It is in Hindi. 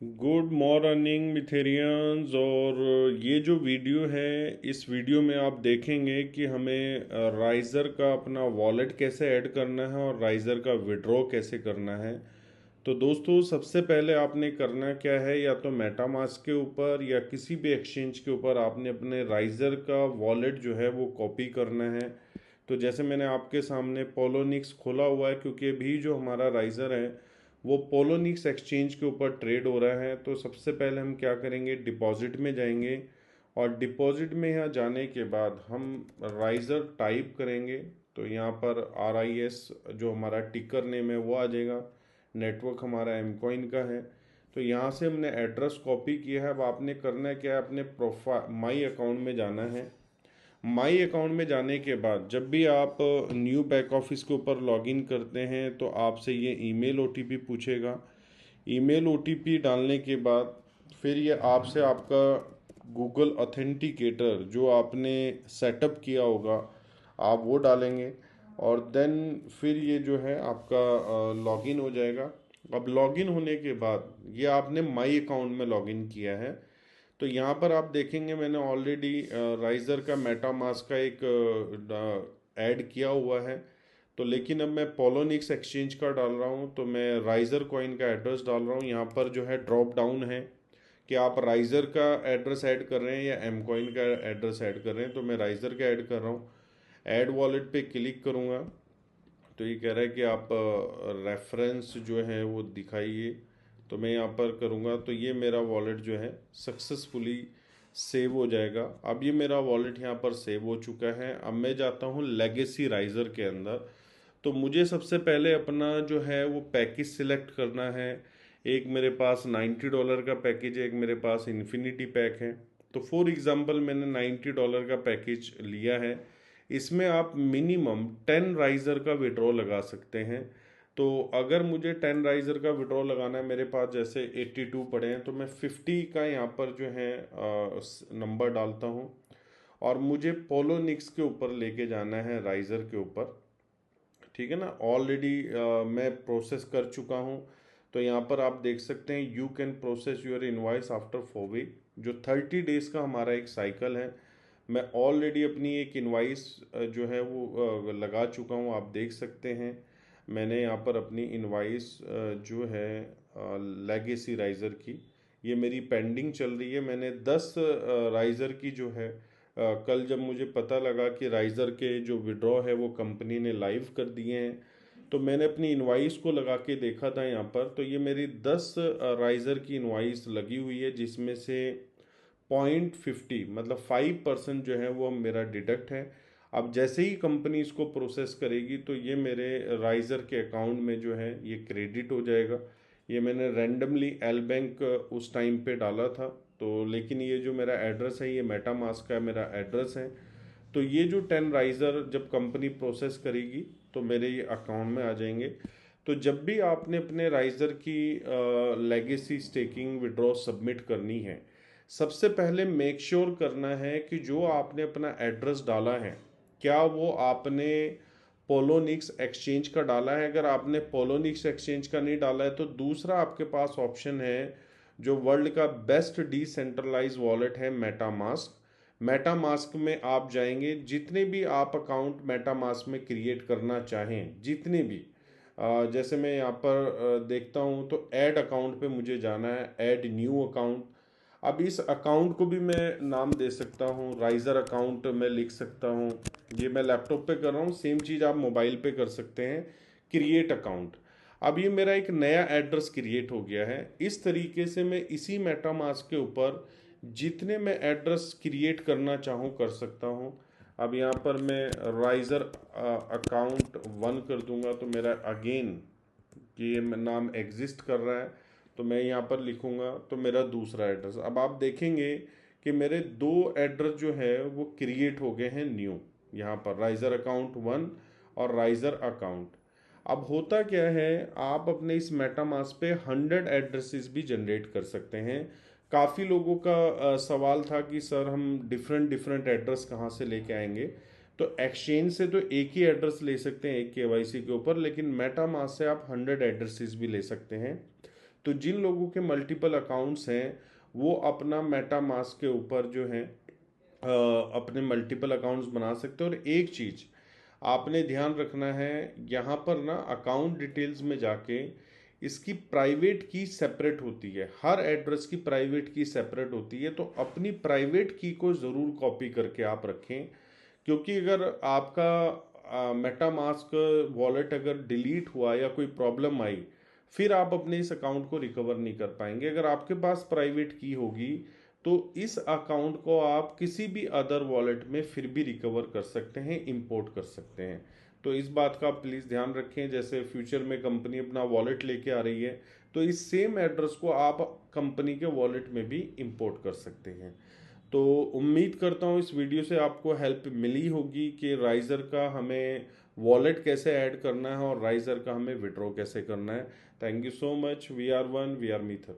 Good morning मिथेरियंस। और ये जो वीडियो है, इस वीडियो में आप देखेंगे कि हमें राइज़र का अपना वॉलेट कैसे ऐड करना है और राइज़र का विड्रॉ कैसे करना है। तो दोस्तों, सबसे पहले आपने करना क्या है, या तो मेटामास्क के ऊपर या किसी भी एक्सचेंज के ऊपर आपने अपने राइज़र का वॉलेट जो है वो कॉपी करना है। तो जैसे मैंने आपके सामने पोलोनिक्स खोला हुआ है, क्योंकि अभी जो हमारा राइज़र है वो पोलोनिक्स एक्सचेंज के ऊपर ट्रेड हो रहा है। तो सबसे पहले हम क्या करेंगे, डिपॉजिट में जाएंगे और डिपॉजिट में यहाँ जाने के बाद हम राइज़र टाइप करेंगे। तो यहाँ पर RIS जो हमारा टिकर नेम है वो आ जाएगा। नेटवर्क हमारा एमकॉइन का है। तो यहाँ से हमने एड्रेस कॉपी किया है। अब आपने करना क्या है, अपने प्रोफाइल माई अकाउंट में जाना है। माई अकाउंट में जाने के बाद जब भी आप न्यू बैक ऑफिस के ऊपर लॉगिन करते हैं तो आपसे ये ईमेल OTP पूछेगा। ईमेल OTP डालने के बाद फिर ये आपसे आपका गूगल ऑथेंटिकेटर जो आपने सेटअप किया होगा आप वो डालेंगे। और देन फिर ये जो है आपका लॉगिन हो जाएगा। अब लॉगिन होने के बाद ये आपने माई अकाउंट में लॉगिन किया है। तो यहाँ पर आप देखेंगे मैंने ऑलरेडी राइज़र का मेटामास्क का एक ऐड किया हुआ है। तो लेकिन अब मैं पोलोनिक्स एक्सचेंज का डाल रहा हूँ, तो मैं राइज़र कॉइन का एड्रेस डाल रहा हूँ। यहाँ पर जो है ड्रॉप डाउन है कि आप राइज़र का एड्रेस ऐड कर रहे हैं या एम कॉइन का एड्रेस ऐड कर रहे हैं। तो मैं राइज़र का ऐड कर रहा हूँ। ऐड वॉलेट पे क्लिक करूँगा तो ये कह रहा है कि आप रेफरेंस जो है वो दिखाइए। तो मैं यहाँ पर करूँगा तो ये मेरा वॉलेट जो है सक्सेसफुली सेव हो जाएगा। अब ये मेरा वॉलेट यहाँ पर सेव हो चुका है। अब मैं जाता हूँ लेगेसी राइज़र के अंदर। तो मुझे सबसे पहले अपना जो है वो पैकेज सिलेक्ट करना है। एक मेरे पास $90 का पैकेज है, एक मेरे पास इन्फिनिटी पैक है। तो फॉर एग्ज़ाम्पल मैंने $90 का पैकेज लिया है। इसमें आप मिनिमम 10 राइज़र का विड्रॉ लगा सकते हैं। तो अगर मुझे 10 राइज़र का विड्रॉ लगाना है, मेरे पास जैसे 82 पड़े हैं, तो मैं 50 का यहाँ पर जो है नंबर डालता हूँ और मुझे पोलोनिक्स के ऊपर लेके जाना है, राइज़र के ऊपर। ठीक है ना। ऑलरेडी मैं प्रोसेस कर चुका हूँ। तो यहाँ पर आप देख सकते हैं you can process your invoice after 4 week, जो 30 डेज का हमारा एक साइकिल है। मैं ऑलरेडी अपनी एक इनवॉइस जो है वो लगा चुका हूँ, आप देख सकते हैं। मैंने यहाँ पर अपनी इनवॉइस जो है लेगेसी राइज़र की, ये मेरी पेंडिंग चल रही है। मैंने 10 राइज़र की जो है कल जब मुझे पता लगा कि राइज़र के जो विड्रॉ है वो कंपनी ने लाइव कर दिए हैं, तो मैंने अपनी इनवॉइस को लगा के देखा था यहाँ पर। तो ये मेरी 10 राइज़र की इनवॉइस लगी हुई है, जिसमें से 0.50 मतलब 5% जो है वो मेरा डिडक्ट है। अब जैसे ही कंपनी इसको प्रोसेस करेगी तो ये मेरे राइज़र के अकाउंट में जो है ये क्रेडिट हो जाएगा। ये मैंने रैंडमली एल बैंक उस टाइम पे डाला था। तो लेकिन ये जो मेरा एड्रेस है ये मेटामास्क का मेरा एड्रेस है। तो ये जो 10 राइज़र जब कंपनी प्रोसेस करेगी तो मेरे ये अकाउंट में आ जाएंगे। तो जब भी आपने अपने राइज़र की लेगेसी स्टेकिंग विड्रॉ सबमिट करनी है, सबसे पहले मेक श्योर करना है कि जो आपने अपना एड्रेस डाला है क्या वो आपने पोलोनिक्स एक्सचेंज का डाला है। अगर आपने पोलोनिक्स एक्सचेंज का नहीं डाला है तो दूसरा आपके पास ऑप्शन है जो वर्ल्ड का बेस्ट डिसेंट्रलाइज वॉलेट है, मेटामास्क। मेटामास्क में आप जाएंगे, जितने भी आप अकाउंट मेटामास्क में क्रिएट करना चाहें, जितने भी जैसे मैं यहाँ पर देखता हूँ तो ऐड अकाउंट पे मुझे जाना है, ऐड न्यू अकाउंट। अब इस अकाउंट को भी मैं नाम दे सकता हूँ, राइज़र अकाउंट मैं लिख सकता हूँ। ये मैं लैपटॉप पे कर रहा हूँ, सेम चीज़ आप मोबाइल पे कर सकते हैं, क्रिएट अकाउंट। अब ये मेरा एक नया एड्रेस क्रिएट हो गया है। इस तरीके से मैं इसी मेटामास्क के ऊपर जितने मैं एड्रेस क्रिएट करना चाहूँ कर सकता हूँ। अब यहाँ पर मैं राइज़र अकाउंट 1 कर दूंगा तो मेरा अगेन ये नाम एग्जिस्ट कर रहा है। तो मैं यहाँ पर लिखूँगा तो मेरा दूसरा एड्रेस, अब आप देखेंगे कि मेरे दो एड्रेस जो है वो क्रिएट हो गए हैं न्यू, यहाँ पर राइज़र अकाउंट 1 और राइज़र अकाउंट। अब होता क्या है, आप अपने इस मेटामास्क पे 100 एड्रेसेस भी जनरेट कर सकते हैं। काफ़ी लोगों का सवाल था कि सर हम डिफरेंट डिफरेंट एड्रेस कहाँ से लेके आएंगे। तो एक्सचेंज से तो एक ही एड्रेस ले सकते हैं एक KYC के ऊपर, लेकिन मेटामास्क से आप 100 एड्रेसेस भी ले सकते हैं। तो जिन लोगों के मल्टीपल अकाउंट्स हैं वो अपना मेटामास्क के ऊपर जो है अपने मल्टीपल अकाउंट्स बना सकते हैं। और एक चीज़ आपने ध्यान रखना है, यहाँ पर ना अकाउंट डिटेल्स में जाके इसकी प्राइवेट की सेपरेट होती है, हर एड्रेस की प्राइवेट की सेपरेट होती है, तो अपनी प्राइवेट की को ज़रूर कॉपी करके आप रखें। क्योंकि अगर आपका मेटामास्क वॉलेट अगर डिलीट हुआ या कोई प्रॉब्लम आई, फिर आप अपने इस अकाउंट को रिकवर नहीं कर पाएंगे। अगर आपके पास प्राइवेट की होगी तो इस अकाउंट को आप किसी भी अदर वॉलेट में फिर भी रिकवर कर सकते हैं, इंपोर्ट कर सकते हैं। तो इस बात का प्लीज़ ध्यान रखें। जैसे फ्यूचर में कंपनी अपना वॉलेट लेके आ रही है तो इस सेम एड्रेस को आप कंपनी के वॉलेट में भी इंपोर्ट कर सकते हैं। तो उम्मीद करता हूँ इस वीडियो से आपको हेल्प मिली होगी कि राइजर का हमें वॉलेट कैसे ऐड करना है और राइजर का हमें विड्रॉ कैसे करना है। Thank you so much. We are one, we are मीथर।